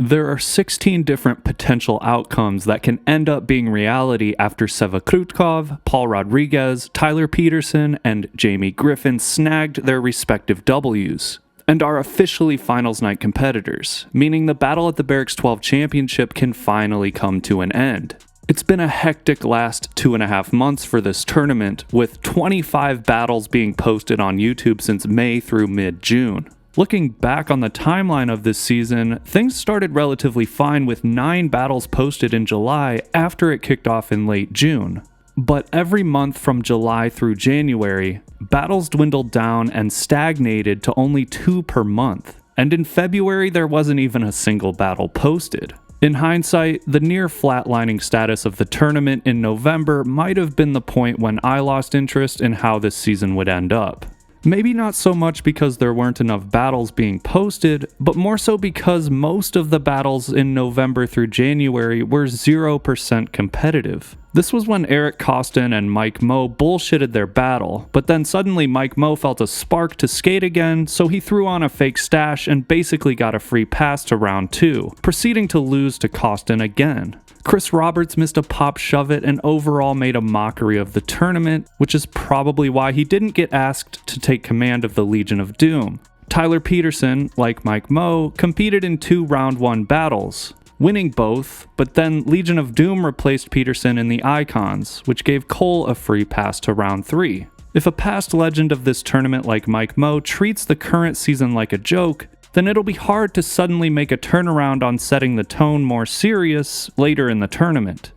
There are 16 different potential outcomes that can end up being reality after Sewa Kroetkov, Paul Rodriguez, Tyler Peterson, and Jamie Griffin snagged their respective Ws, and are officially finals night competitors, meaning the Battle at the Barracks 12 Championship can finally come to an end. It's been a hectic last 2.5 months for this tournament, with 25 battles being posted on YouTube since May through mid-June. Looking back on the timeline of this season, things started relatively fine with 9 battles posted in July after it kicked off in late June. But every month from July through January, battles dwindled down and stagnated to only 2 per month. And in February, there wasn't even a single battle posted. In hindsight, the near flatlining status of the tournament in November might have been the point when I lost interest in how this season would end up. Maybe not so much because there weren't enough battles being posted, but more so because most of the battles in November through January were 0% competitive. This was when Eric Kostin and Mike Moe bullshitted their battle, but then suddenly Mike Moe felt a spark to skate again, so he threw on a fake stash and basically got a free pass to round 2, proceeding to lose to Kostin again. Chris Roberts missed a pop shove-it and overall made a mockery of the tournament, which is probably why he didn't get asked to take command of the Legion of Doom. Tyler Peterson, like Mike Moe, competed in 2 round 1 battles, winning both, but then Legion of Doom replaced Peterson in the Icons, which gave Cole a free pass to round 3. If a past legend of this tournament like Mike Moe treats the current season like a joke, then it'll be hard to suddenly make a turnaround on setting the tone more serious later in the tournament.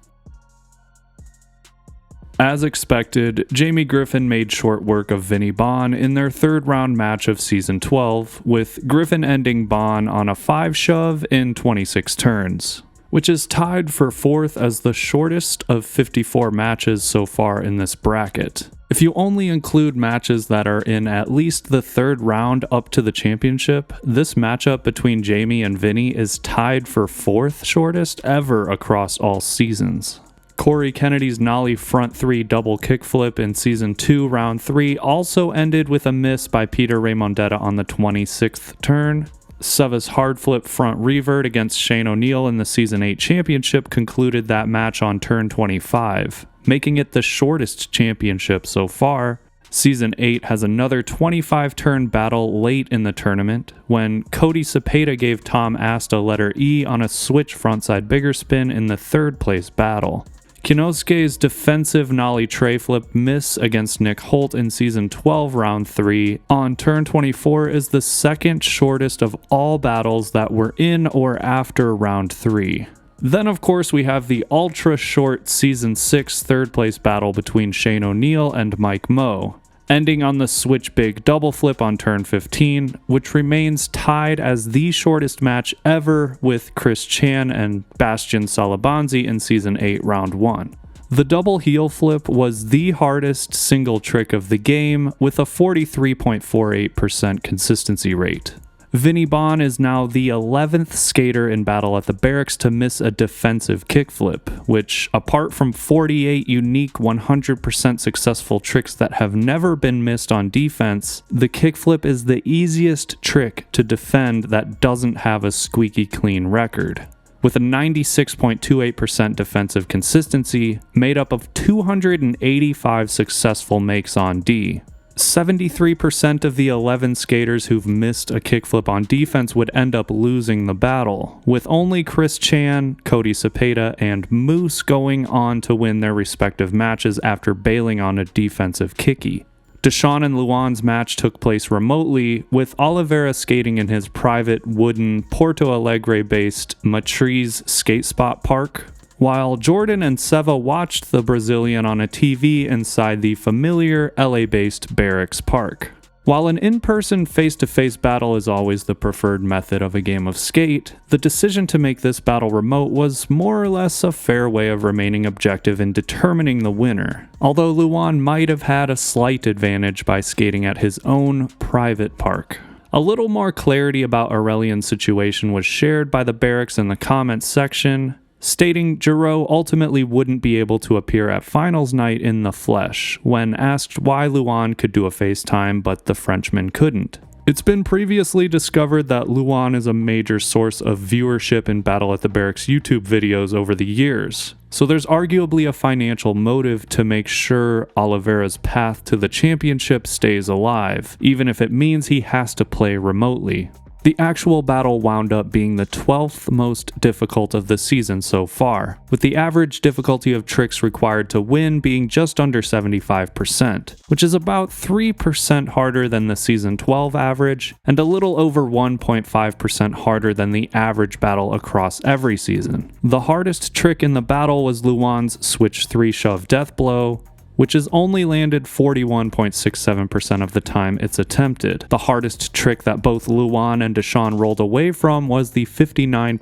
As expected, Jamie Griffin made short work of Vinnie Banh in their 3rd round match of Season 12, with Griffin ending Banh on a 5 shove in 26 turns, which is tied for 4th as the shortest of 54 matches so far in this bracket. If you only include matches that are in at least the 3rd round up to the championship, this matchup between Jamie and Vinnie is tied for 4th shortest ever across all seasons. Corey Kennedy's Nollie front 3 double kickflip in Season 2 round 3 also ended with a miss by Peter Raimondetta on the 26th turn. Seva's hard flip front revert against Shane O'Neill in the Season 8 championship concluded that match on turn 25, making it the shortest championship so far. Season 8 has another 25-turn battle late in the tournament, when Cody Cepeda gave Tom Asta letter E on a switch frontside bigger spin in the 3rd place battle. Kinosuke's defensive nollie tray flip miss against Nick Holt in Season 12 round 3 on turn 24 is the 2nd shortest of all battles that were in or after round 3. Then of course we have the ultra short Season 6 3rd place battle between Shane O'Neill and Mike Moe, ending on the switch big double flip on turn 15, which remains tied as the shortest match ever with Chris Chan and Bastian Salabanzi in Season 8 round 1. The double heel flip was the hardest single trick of the game with a 43.48% consistency rate. Vinnie Banh is now the 11th skater in Battle at the Barracks to miss a defensive kickflip, which, apart from 48 unique 100% successful tricks that have never been missed on defense, the kickflip is the easiest trick to defend that doesn't have a squeaky clean record. With a 96.28% defensive consistency, made up of 285 successful makes on D. 73% of the 11 skaters who've missed a kickflip on defense would end up losing the battle, with only Chris Chan, Cody Cepeda, and Moose going on to win their respective matches after bailing on a defensive kicky. Dashawn and Luan's match took place remotely, with Oliveira skating in his private wooden Porto Alegre-based Matriz skate spot park, while Jordan and Sewa watched the Brazilian on a TV inside the familiar LA-based Barracks Park. While an in-person face-to-face battle is always the preferred method of a game of skate, the decision to make this battle remote was more or less a fair way of remaining objective in determining the winner, although Luan might have had a slight advantage by skating at his own private park. A little more clarity about Aurelian's situation was shared by the Barracks in the comments section, stating Giroux ultimately wouldn't be able to appear at finals night in the flesh when asked why Luan could do a FaceTime but the Frenchman couldn't. It's been previously discovered that Luan is a major source of viewership in Battle at the Barracks YouTube videos over the years, so there's arguably a financial motive to make sure Oliveira's path to the championship stays alive, even if it means he has to play remotely. The actual battle wound up being the 12th most difficult of the season so far, with the average difficulty of tricks required to win being just under 75%, which is about 3% harder than the season 12 average, and a little over 1.5% harder than the average battle across every season. The hardest trick in the battle was Luan's switch 3 shove death blow, which is only landed 41.67% of the time it's attempted. The hardest trick that both Luan and Dashawn rolled away from was the 59.09%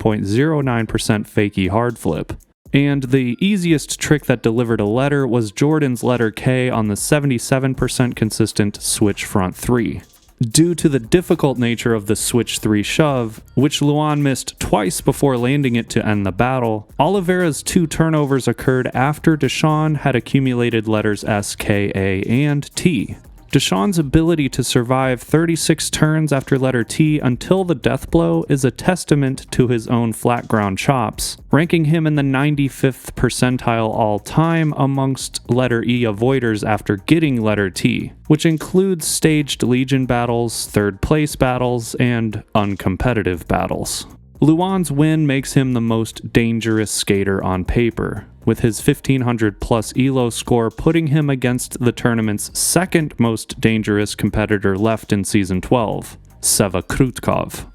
fakie hard flip. And the easiest trick that delivered a letter was Jordan's letter K on the 77% consistent switch front 3. Due to the difficult nature of the switch 3 shove, which Luan missed twice before landing it to end the battle, Oliveira's 2 turnovers occurred after Dashawn had accumulated letters S, K, A, and T. Dashawn's ability to survive 36 turns after letter T until the death blow is a testament to his own flat ground chops, ranking him in the 95th percentile all time amongst letter E avoiders after getting letter T, which includes staged Legion battles, third place battles, and uncompetitive battles. Luan's win makes him the most dangerous skater on paper, with his 1500 plus ELO score putting him against the tournament's second most dangerous competitor left in Season 12, Sewa Kroetkov.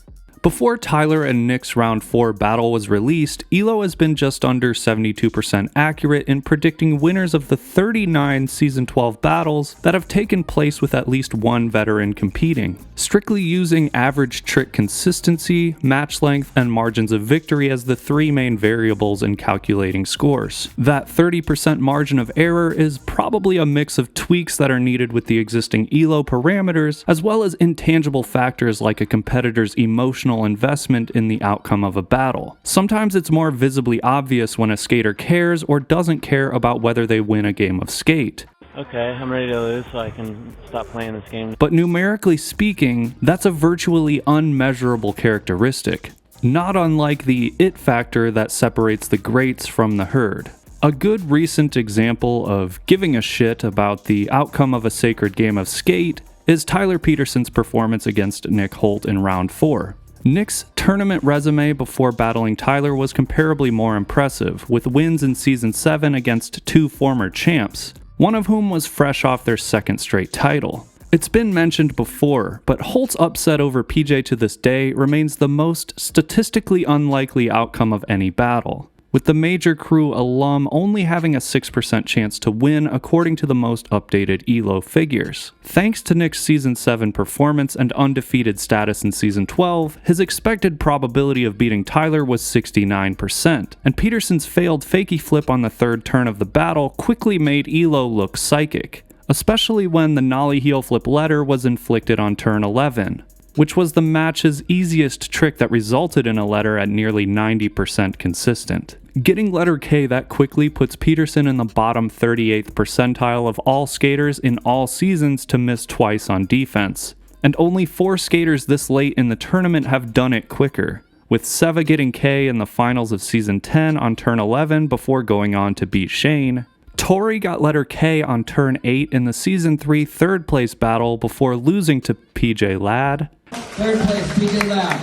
Before Tyler and Nick's Round 4 battle was released, ELO has been just under 72% accurate in predicting winners of the 39 Season 12 battles that have taken place with at least one veteran competing, strictly using average trick consistency, match length, and margins of victory as the 3 main variables in calculating scores. That 30% margin of error is probably a mix of tweaks that are needed with the existing ELO parameters, as well as intangible factors like a competitor's emotional investment in the outcome of a battle. Sometimes it's more visibly obvious when a skater cares or doesn't care about whether they win a game of skate. Okay, I'm ready to lose so I can stop playing this game. But numerically speaking, that's a virtually unmeasurable characteristic, not unlike the it factor that separates the greats from the herd. A good recent example of giving a shit about the outcome of a sacred game of skate is Tyler Peterson's performance against Nick Holt in Round 4. Nick's tournament resume before battling Tyler was comparably more impressive, with wins in Season 7 against 2 former champs, one of whom was fresh off their second straight title. It's been mentioned before, but Holt's upset over PJ to this day remains the most statistically unlikely outcome of any battle, with the Major Crew alum only having a 6% chance to win according to the most updated ELO figures. Thanks to Nick's Season 7 performance and undefeated status in Season 12, his expected probability of beating Tyler was 69%, and Peterson's failed fakie flip on the third turn of the battle quickly made ELO look psychic, especially when the nollie heel flip letter was inflicted on turn 11, which was the match's easiest trick that resulted in a letter at nearly 90% consistent. Getting letter K that quickly puts Peterson in the bottom 38th percentile of all skaters in all seasons to miss twice on defense, and only 4 skaters this late in the tournament have done it quicker, with Sewa getting K in the finals of Season 10 on turn 11 before going on to beat Shane. Tori got letter K on turn 8 in the Season 3 third place battle before losing to PJ Ladd. Third place, PJ Ladd.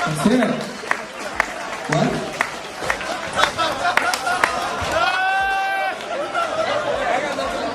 Let's hear it. What?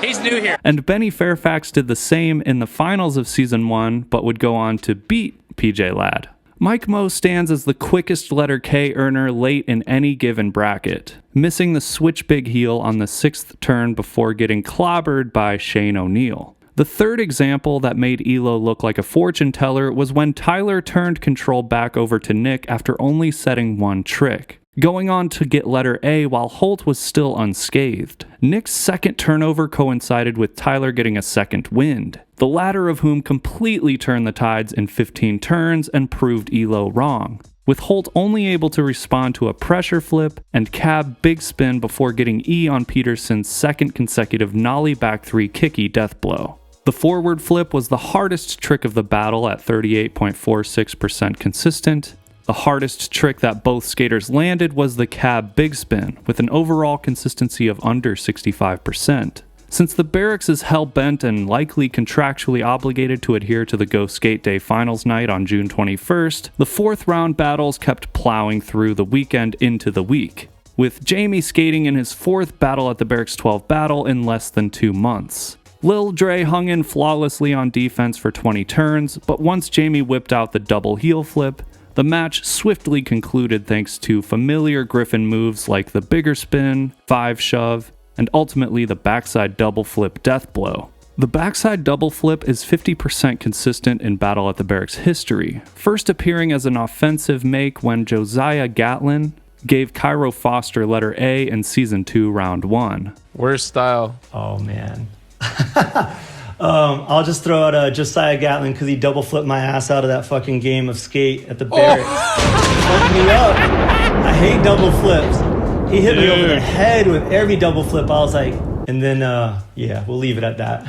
He's new here. And Benny Fairfax did the same in the finals of Season 1, but would go on to beat PJ Ladd. Mike Moe stands as the quickest letter K earner late in any given bracket, missing the switch big heel on the 6th turn before getting clobbered by Shane O'Neill. The third example that made ELO look like a fortune teller was when Tyler turned control back over to Nick after only setting one trick, going on to get letter A while Holt was still unscathed. Nick's second turnover coincided with Tyler getting a second wind, the latter of whom completely turned the tides in 15 turns and proved ELO wrong, with Holt only able to respond to a pressure flip and cab big spin before getting E on Peterson's second consecutive nollie back 3 kicky death blow. The forward flip was the hardest trick of the battle at 38.46% consistent. The hardest trick that both skaters landed was the cab big spin, with an overall consistency of under 65%. Since the Barracks is hell-bent and likely contractually obligated to adhere to the Go Skate Day finals night on June 21st, the fourth round battles kept plowing through the weekend into the week, with Jamie skating in his fourth Battle at the Barracks 12 battle in less than 2 months. Lil Dre hung in flawlessly on defense for 20 turns, but once Jamie whipped out the double heel flip, the match swiftly concluded thanks to familiar Griffin moves like the bigger spin, 5 shove, and ultimately the backside double flip death blow. The backside double flip is 50% consistent in Battle at the Barracks history, first appearing as an offensive make when Josiah Gatlin gave Cairo Foster letter A in Season 2, Round 1. Worst style. Oh, man. I'll just throw out Josiah Gatlin because he double flipped my ass out of that fucking game of skate at the Barracks. Fucked me up. I hate double flips. He hit me over the head with every double flip. I was like, and then, yeah, we'll leave it at that.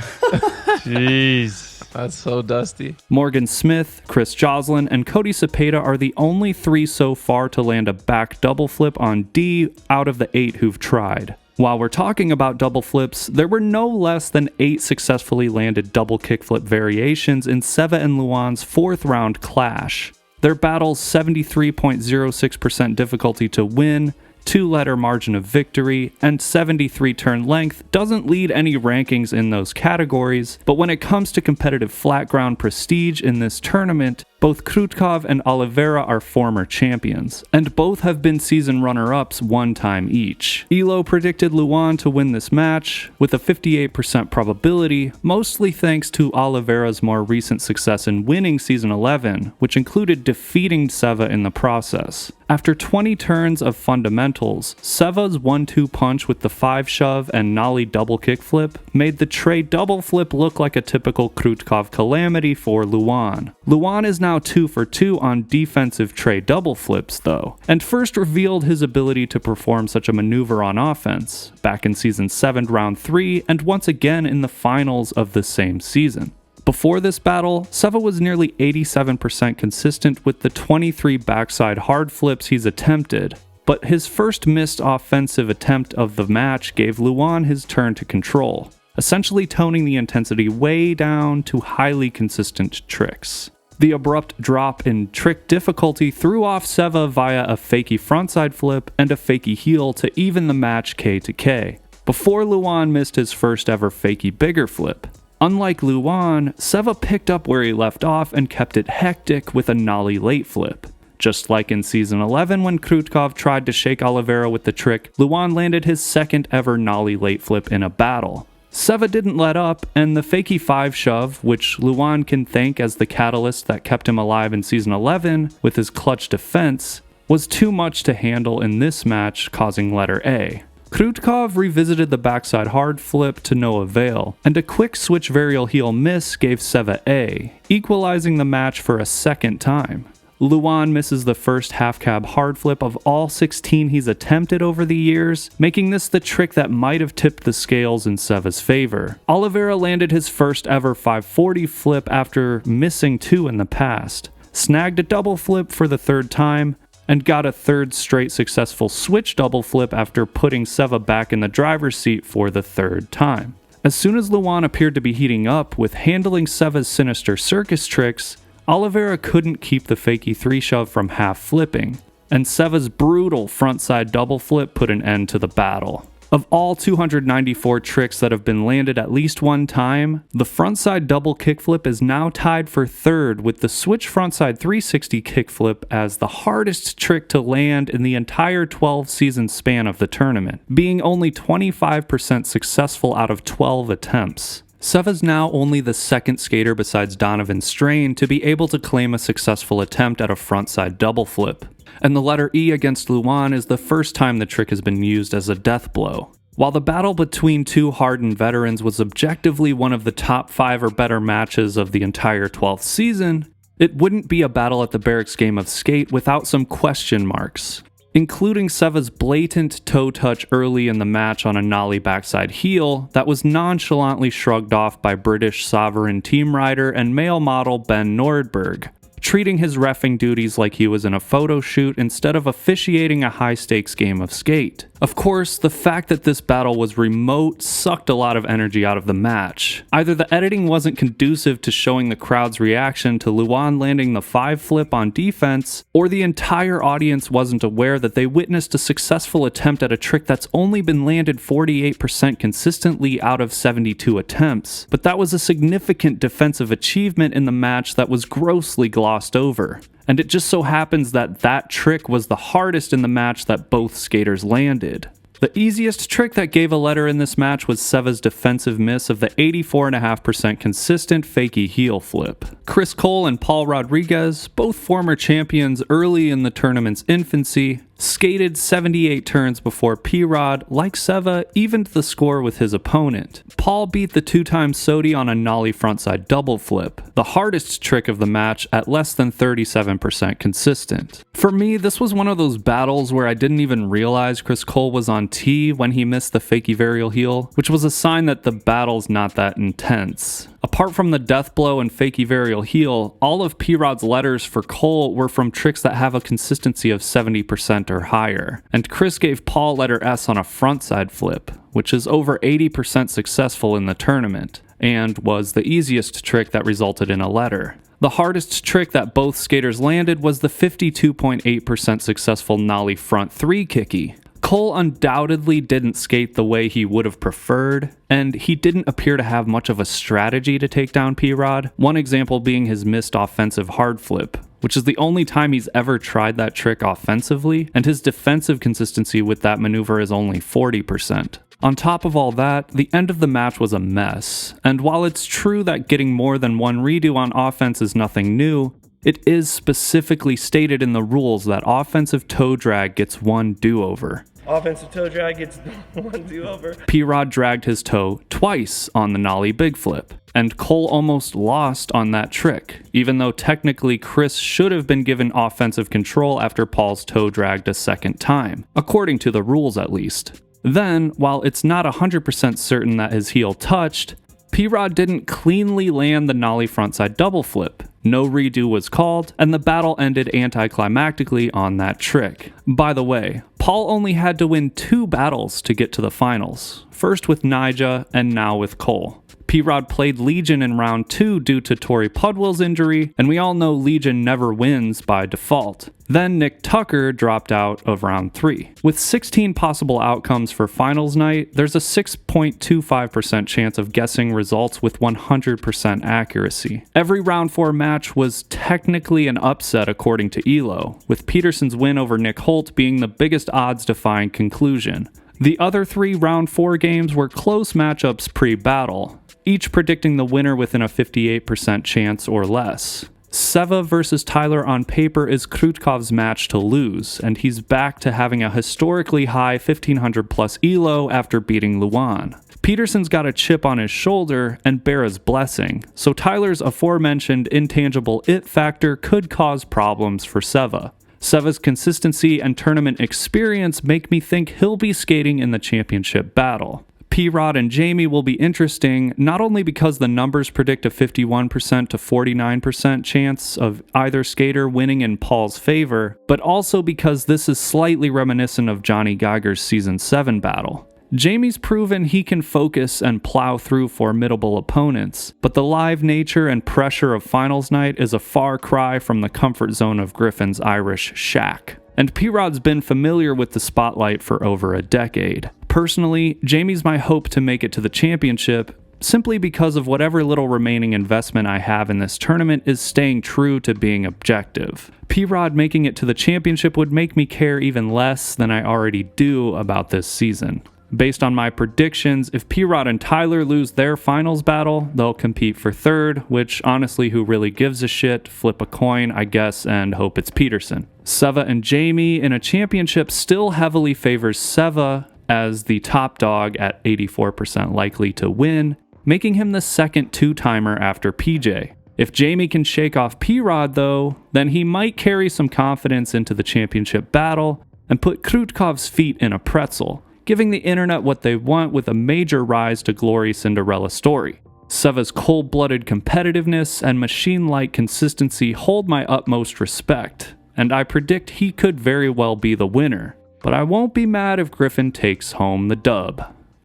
Jeez, that's so dusty. Morgan Smith, Chris Joslin, and Cody Cepeda are the only 3 so far to land a back double flip on D out of the 8 who've tried. While we're talking about double flips, there were no less than 8 successfully landed double kickflip variations in Sewa and Luan's 4th round clash. Their battle's 73.06% difficulty to win, 2-letter margin of victory, and 73 turn length doesn't lead any rankings in those categories, but when it comes to competitive flat ground prestige in this tournament, both Kroetkov and Oliveira are former champions, and both have been season runner-ups 1 time each. Elo predicted Luan to win this match, with a 58% probability, mostly thanks to Oliveira's more recent success in winning Season 11, which included defeating Sewa in the process. After 20 turns of fundamentals, Seva's 1-2 punch with the 5 shove and nollie double kickflip made the tray double flip look like a typical Kroetkov calamity for Luan. Luan is now 2 for 2 on defensive tray double flips, though, and first revealed his ability to perform such a maneuver on offense, back in Season 7, Round 3, and once again in the finals of the same season. Before this battle, Sewa was nearly 87% consistent with the 23 backside hard flips he's attempted, but his first missed offensive attempt of the match gave Luan his turn to control, essentially toning the intensity way down to highly consistent tricks. The abrupt drop in trick difficulty threw off Sewa via a fakie frontside flip and a fakie heel to even the match K to K, before Luan missed his first ever fakie bigger flip. Unlike Luan, Sewa picked up where he left off and kept it hectic with a nollie late flip. Just like in Season 11 when Kroetkov tried to shake Oliveira with the trick, Luan landed his second ever nollie late flip in a battle. Sewa didn't let up, and the fakie 5 shove, which Luan can thank as the catalyst that kept him alive in Season 11 with his clutch defense, was too much to handle in this match, causing letter A. Kroetkov revisited the backside hard flip to no avail, and a quick switch varial heel miss gave Sewa A, equalizing the match for a second time. Luan misses the first half cab hard flip of all 16 he's attempted over the years, making this the trick that might have tipped the scales in Seva's favor. Oliveira landed his first ever 540 flip after missing 2 in the past, snagged a double flip for the 3rd time, and got a 3rd straight successful switch double flip after putting Sewa back in the driver's seat for the 3rd time. As soon as Luan appeared to be heating up with handling Seva's sinister circus tricks, Oliveira couldn't keep the fakie 3 shove from half flipping, and Seva's brutal frontside double flip put an end to the battle. Of all 294 tricks that have been landed at least 1 time, the frontside double kickflip is now tied for 3rd with the switch frontside 360 kickflip as the hardest trick to land in the entire 12-season span of the tournament, being only 25% successful out of 12 attempts. Seva's now only the 2nd skater besides Donovan Strain to be able to claim a successful attempt at a frontside double flip, and the letter E against Luan is the first time the trick has been used as a death blow. While the battle between 2 hardened veterans was objectively one of the top 5 or better matches of the entire 12th season, it wouldn't be a Battle at the Barracks game of skate without some question marks. including Seva's blatant toe touch early in the match on a nollie backside heel that was nonchalantly shrugged off by British sovereign team rider and male model Ben Nordberg, treating his reffing duties like he was in a photo shoot instead of officiating a high-stakes game of skate. Of course, the fact that this battle was remote sucked a lot of energy out of the match. Either the editing wasn't conducive to showing the crowd's reaction to Luan landing the 5 flip on defense, or the entire audience wasn't aware that they witnessed a successful attempt at a trick that's only been landed 48% consistently out of 72 attempts. But that was a significant defensive achievement in the match that was grossly glossed over. And it just so happens that that trick was the hardest in the match that both skaters landed. The easiest trick that gave a letter in this match was Seva's defensive miss of the 84.5% consistent fakie heel flip. Chris Cole and Paul Rodriguez, both former champions early in the tournament's infancy, skated 78 turns before P-Rod, like Sewa, evened the score with his opponent. Paul beat the 2-time Sodi on a nollie frontside double flip, the hardest trick of the match at less than 37% consistent. For me, this was one of those battles where I didn't even realize Chris Cole was on tee when he missed the fakie varial heel, which was a sign that the battle's not that intense. Apart from the death blow and fakie varial heel, all of P-Rod's letters for Cole were from tricks that have a consistency of 70% or higher. And Chris gave Paul letter S on a frontside flip, which is over 80% successful in the tournament, and was the easiest trick that resulted in a letter. The hardest trick that both skaters landed was the 52.8% successful nollie front 3 kicky. Cole undoubtedly didn't skate the way he would have preferred, and he didn't appear to have much of a strategy to take down P-Rod, one example being his missed offensive hard flip, which is the only time he's ever tried that trick offensively, and his defensive consistency with that maneuver is only 40%. On top of all that, the end of the match was a mess, and while it's true that getting more than one redo on offense is nothing new, it is specifically stated in the rules that offensive toe drag gets one do-over. Offensive toe drag gets one do-over. P-Rod dragged his toe twice on the nollie big flip, and Cole almost lost on that trick, even though technically Chris should have been given offensive control after Paul's toe dragged a second time, according to the rules at least. Then, while it's not 100% certain that his heel touched, P-Rod didn't cleanly land the nollie frontside double flip. No redo was called, and the battle ended anticlimactically on that trick. By the way, Paul only had to win 2 battles to get to the finals, first with Nyjah and now with Cole. P-Rod played Legion in round 2 due to Tori Pudwell's injury, and we all know Legion never wins by default. Then Nick Tucker dropped out of round 3. With 16 possible outcomes for finals night, there's a 6.25% chance of guessing results with 100% accuracy. Every round 4 match was technically an upset according to ELO, with Peterson's win over Nick Holt being the biggest odds-defying conclusion. The other 3 round 4 games were close matchups pre-battle, each predicting the winner within a 58% chance or less. Sewa versus Tyler on paper is Kroetkov's match to lose, and he's back to having a historically high 1500 plus ELO after beating Luan. Peterson's got a chip on his shoulder and Bera's blessing, so Tyler's aforementioned intangible it factor could cause problems for Sewa. Seva's consistency and tournament experience make me think he'll be skating in the championship battle. P-Rod and Jamie will be interesting, not only because the numbers predict a 51% to 49% chance of either skater winning in Paul's favor, but also because this is slightly reminiscent of Johnny Geiger's Season 7 battle. Jamie's proven he can focus and plow through formidable opponents, but the live nature and pressure of finals night is a far cry from the comfort zone of Griffin's Irish shack. And P-Rod's been familiar with the spotlight for over a decade. Personally, Jamie's my hope to make it to the championship, simply because of whatever little remaining investment I have in this tournament is staying true to being objective. P-Rod making it to the championship would make me care even less than I already do about this season. Based on my predictions, if P-Rod and Tyler lose their finals battle, they'll compete for third, which honestly, who really gives a shit? Flip a coin, I guess, and hope it's Peterson. Sewa and Jamie in a championship still heavily favors Sewa as the top dog at 84% likely to win, making him the second 2-timer after PJ. If Jamie can shake off P-Rod though, then he might carry some confidence into the championship battle, and put Kroetkov's feet in a pretzel, giving the internet what they want with a major rise to glory Cinderella story. Seva's cold-blooded competitiveness and machine-like consistency hold my utmost respect, and I predict he could very well be the winner, but I won't be mad if Griffin takes home the dub.